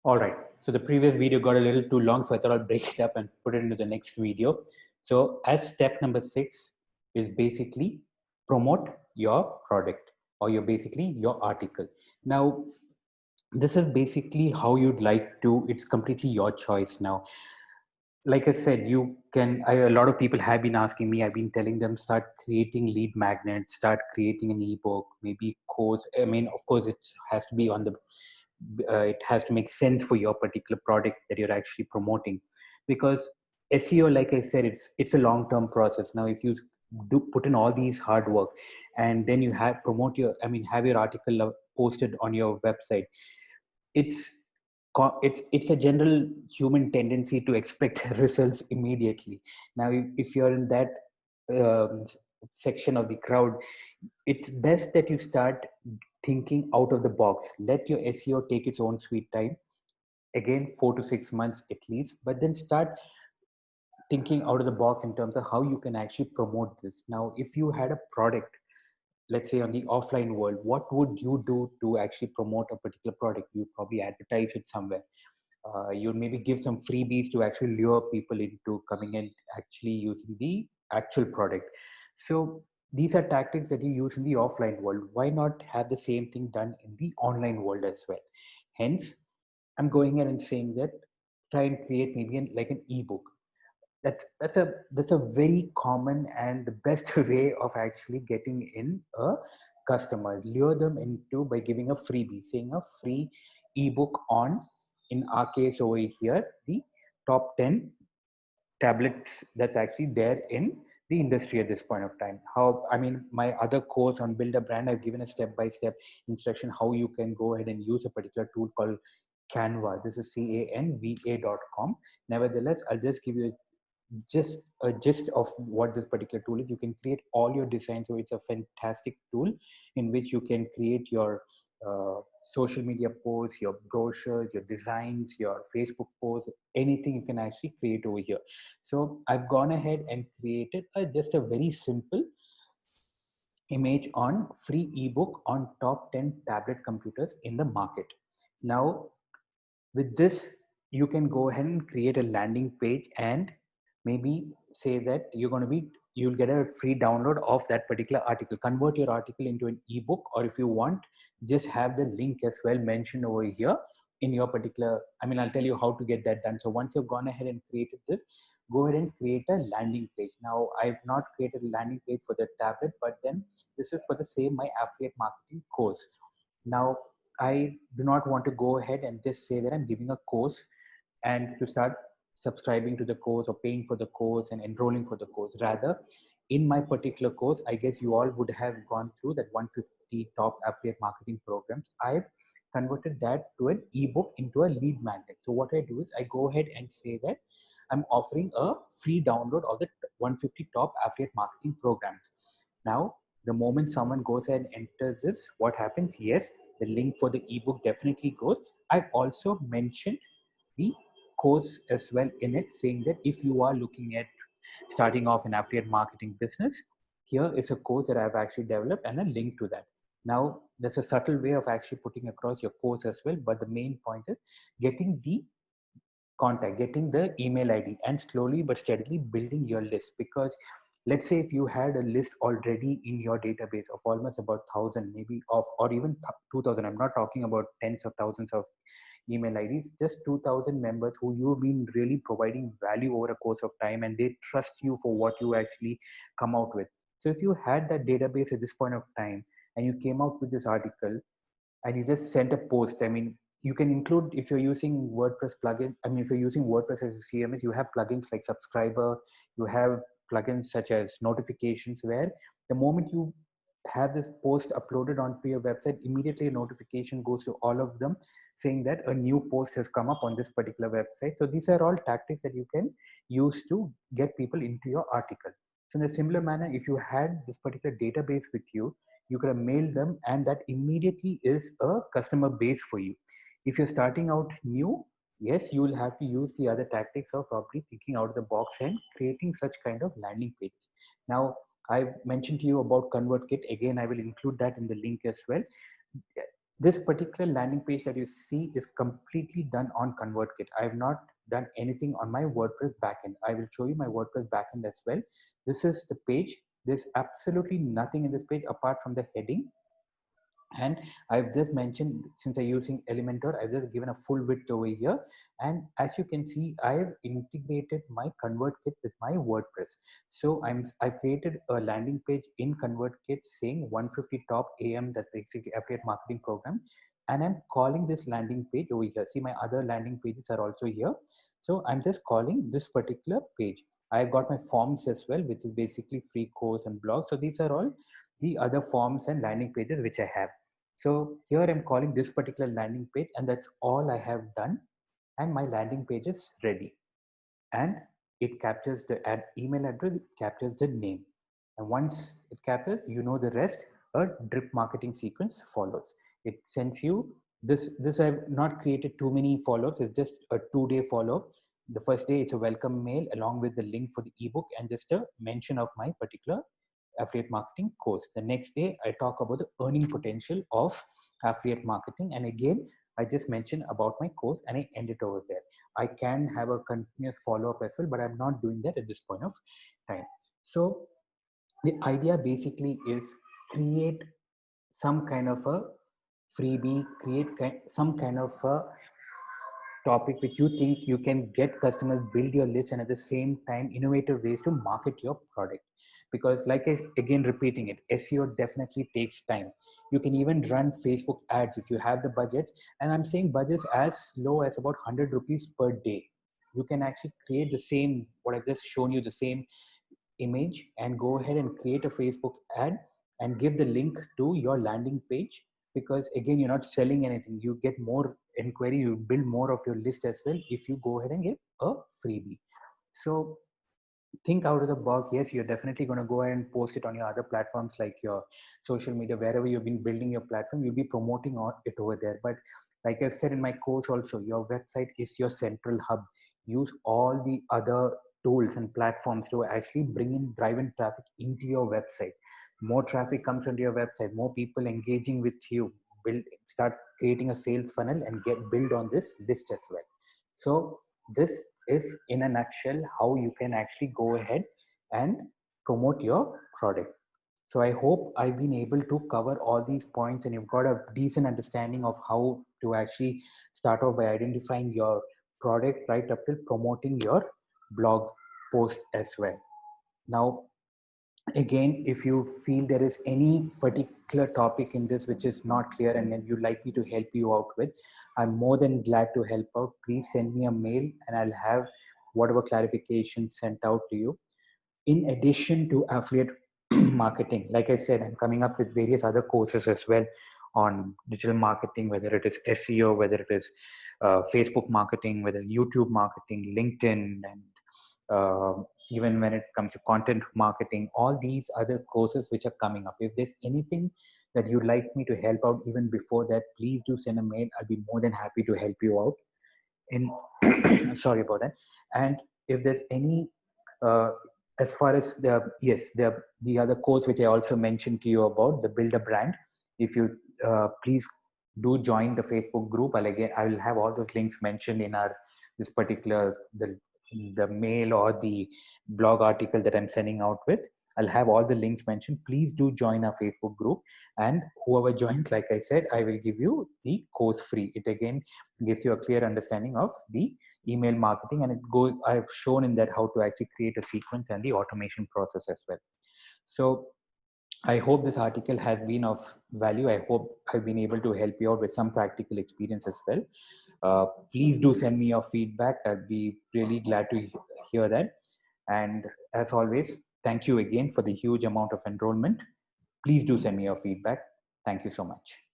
All right. So the previous video got a little too long, so I thought I'll break it up and put it into the next video. So as step number 6 is basically promote your product or your basically your article. Now, this is basically how you'd like to, it's completely your choice now. Like I said, a lot of people have been asking me, I've been telling them, start creating lead magnets, start creating an ebook, maybe course. I mean, of course, it has to be on the it has to make sense for your particular product that you're actually promoting, because SEO, like I said, it's a long term process. Now if you do put in all these hard work and then you have promote your, I mean, have your article posted on your website, it's it's a general human tendency to expect results immediately. Now if you're in that um, section of the crowd, it's best that you start thinking out of the box. Let your SEO take its own sweet time. Again, 4 to 6 months at least, but then start thinking out of the box in terms of how you can actually promote this. Now, if you had a product, let's say on the offline world, what would you do to actually promote a particular product? You probably advertise it somewhere. You maybe give some freebies to actually lure people into coming and actually using the actual product. So these are tactics that you use in the offline world. Why not have the same thing done in the online world as well? Hence, I'm going ahead and saying that try and create maybe like an ebook. That's a very common and the best way of actually getting in a customer. Lure them into by giving a freebie, saying a free ebook on, in our case over here, the top 10 tablets that's actually there in the industry at this point of time. How, I mean, my other course on build a brand, I've given a step-by-step instruction how you can go ahead and use a particular tool called Canva. This is canva.com. Nevertheless, I'll just give you just a gist of what this particular tool is. You can create all your designs. So it's a fantastic tool in which you can create your social media posts, your brochures, your designs, your Facebook posts, anything you can actually create over here. So I've gone ahead and created just a very simple image on free ebook on top 10 tablet computers in the market. Now, with this, you can go ahead and create a landing page and maybe say that you'll get a free download of that particular article. Convert your article into an ebook, or if you want, just have the link as well mentioned over here in your particular, I mean, I'll tell you how to get that done. So once you've gone ahead and created this, go ahead and create a landing page. Now, I've not created a landing page for the tablet, but then this is for the same my affiliate marketing course. Now, I do not want to go ahead and just say that I'm giving a course and to start subscribing to the course or paying for the course and enrolling for the course. Rather, in my particular course, I guess you all would have gone through that 150 top affiliate marketing programs. I've converted that to an ebook into a lead magnet. So what I do is I go ahead and say that I'm offering a free download of the 150 top affiliate marketing programs. Now, the moment someone goes ahead and enters this, what happens? Yes, the link for the ebook definitely goes. I've also mentioned the course as well in it, saying that if you are looking at starting off an affiliate marketing business, here is a course that I've actually developed and a link to that. Now, there's a subtle way of actually putting across your course as well, but the main point is getting the contact, getting the email ID, and slowly but steadily building your list. Because let's say if you had a list already in your database of almost about 1,000, maybe of, or even 2,000, I'm not talking about tens of thousands of email IDs, just 2,000 members who you've been really providing value over a course of time and they trust you for what you actually come out with. So if you had that database at this point of time and you came out with this article and you just sent a post, I mean, you can include, if you're using WordPress plugin, I mean, if you're using WordPress as a CMS, you have plugins like Subscriber, you have plugins such as notifications, where the moment you have this post uploaded onto your website, immediately a notification goes to all of them saying that a new post has come up on this particular website. So these are all tactics that you can use to get people into your article. So in a similar manner, if you had this particular database with you, you could have mailed them, and that immediately is a customer base for you. If you're starting out new, yes, you will have to use the other tactics of probably thinking out of the box and creating such kind of landing pages. Now, I mentioned to you about ConvertKit. Again, I will include that in the link as well. This particular landing page that you see is completely done on ConvertKit. I have not done anything on my WordPress backend. I will show you my WordPress backend as well. This is the page. There's absolutely nothing in this page apart from the heading. And I've just mentioned, since I'm using Elementor, I've just given a full width over here. And as you can see, I've integrated my ConvertKit with my WordPress. So I've created a landing page in ConvertKit saying 150 top AM, that's basically affiliate marketing program. And I'm calling this landing page over here. See, my other landing pages are also here. So I'm just calling this particular page. I've got my forms as well, which is basically free course and blog. So these are all the other forms and landing pages which I have. So here I'm calling this particular landing page, and that's all I have done. And my landing page is ready. And it captures the email address, it captures the name. And once it captures, you know the rest, a drip marketing sequence follows. It sends you this I've not created too many follow-ups. It's just a 2-day follow-up. The first day, it's a welcome mail along with the link for the ebook and just a mention of my particular affiliate marketing course. The next day, I talk about the earning potential of affiliate marketing. And again, I just mentioned about my course and I end it over there. I can have a continuous follow-up as well, but I'm not doing that at this point of time. So the idea basically is create some kind of a freebie, create some kind of a topic which you think you can get customers, build your list, and at the same time innovative ways to market your product. Because like I again repeating it, SEO definitely takes time. You can even run Facebook ads if you have the budgets, and I'm saying budgets as low as about 100 rupees per day. You can actually create the same what I've just shown you, the same image, and go ahead and create a Facebook ad and give the link to your landing page. Because again, you're not selling anything, you get more inquiry, you build more of your list as well if you go ahead and give a freebie. So think out of the box. Yes, you're definitely going to go ahead and post it on your other platforms like your social media, wherever you've been building your platform, you'll be promoting it over there. But like I've said in my course also, your website is your central hub. Use all the other tools and platforms to actually bring in, drive in traffic into your website. More traffic comes onto your website, more people engaging with you, start creating a sales funnel and build on this list as well. So this is in a nutshell how you can actually go ahead and promote your product. So I hope I've been able to cover all these points and you've got a decent understanding of how to actually start off by identifying your product right up till promoting your blog post as well. Now, again, if you feel there is any particular topic in this which is not clear and then you'd like me to help you out with, I'm more than glad to help out. Please send me a mail and I'll have whatever clarification sent out to you. In addition to affiliate marketing, like I said, I'm coming up with various other courses as well on digital marketing, whether it is SEO, whether it is Facebook marketing, whether YouTube marketing, LinkedIn, and even when it comes to content marketing, all these other courses which are coming up. If there's anything that you'd like me to help out even before that, please do send a mail. I'll be more than happy to help you out. Sorry about that. And if there's any uh, as far as the other course which I also mentioned to you about, the build a brand, if you please do join the Facebook group. I will have all those links mentioned in our this particular the mail or the blog article that I'm sending out with. I'll have all the links mentioned. Please do join our Facebook group, and whoever joins, like I said, I will give you the course free. It again gives you a clear understanding of the email marketing, and I've shown in that how to actually create a sequence and the automation process as well. So I hope this article has been of value. I hope I've been able to help you out with some practical experience as well. Please do send me your feedback. I'd be really glad to hear that. And as always, thank you again for the huge amount of enrollment. Please do send me your feedback. Thank you so much.